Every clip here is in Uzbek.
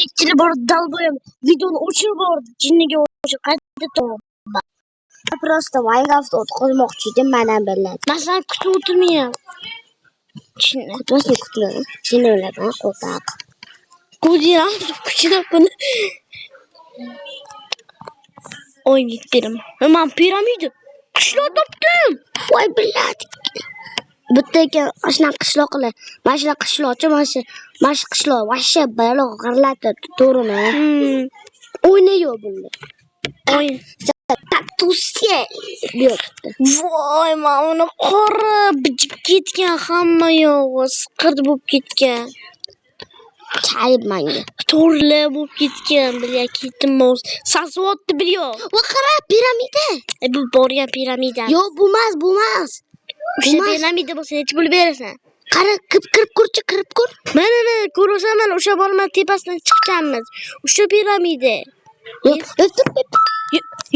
ikili bor dalboyam videoni o'chirib yubordi. Jinniga o'xshab qayta to'g'ri. Просто Minecraft o'tkazmoqchi edim mana bilan. Masalan, kutib o'tirmayman. Kutmasang kutma. Seni o'yladim, qo'rqoq. Ko'diram kuchlab buni. Oy yetdim. Men piramida qishloq topdim. Voy biladi. Bitta ekan ashna qishloqlar. Mana shu qishloqchi, mana shu qishloq vashsha balo g'irlatib, to'g'rimi? O'ynayor bunda. Oy, kaktusga yo'qdi. voy, men uni qora bijib ketgan, hamma yog'i siqird bo'lib ketgan. Chayib menga. To'rla bo'lib ketgan, bilya ketdim moz. Sasvotdi bilyo. Va qara piramida. Bu borgan piramida. Yo'q, bo'lmas. O'sha piramida bo'lsa, nech pul berasan? Qara, kirib ko'r. Mana ko'rasan, o'sha bo'lma tepasidan chiqqanmiz. O'sha piramida.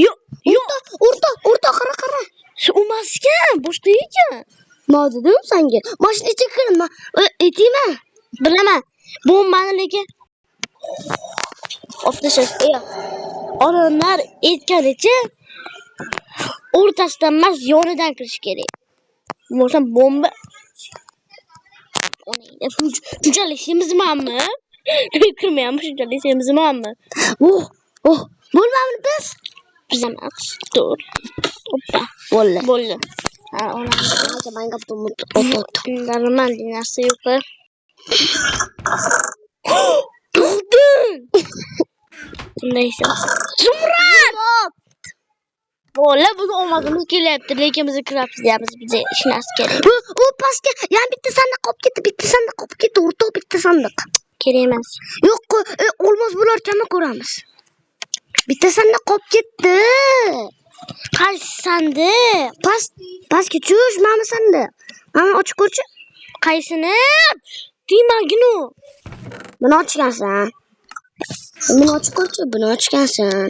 Yo'q. O'rta, qara. Shu emaskan, boshqa ekan. Ma dedim senga. Mashina ichiga kirma. Etima. Bilaman. Bu meniki. Oftashash. Odamlar aytganicha o'rtasidan emas, yonidan kirish kerak. Bo'lsa bomba. Shunchalik semizmanmi? Kirmayapmi shunchalik semizmanmi? Bo'lmamni biz. Bilaman. To'g'ri. Hoppa. Bo'ldi. Ha, Hozir menga Darman narsa yo'q. Tug'din. Neyse. Zumrad! Bola bugun omadimiz kelyapti, lekin biz kiramiz deyapmiz, bizga ishlash kerak. U pastga yana bitta sandiq qolib ketdi, o'rtoq bitta sandiq. Kerak emas. Yo'q, olmos bo'larkanmi ko'ramiz. Bitta sandiq qolib ketdi. Qaysi sandiq? Pastga tush, mana sandiq. Mana ochib ko'rchi. Qaysini? Demaginu. Buni ochgansan. Buni ochib ko'rchi, buni ochgansan.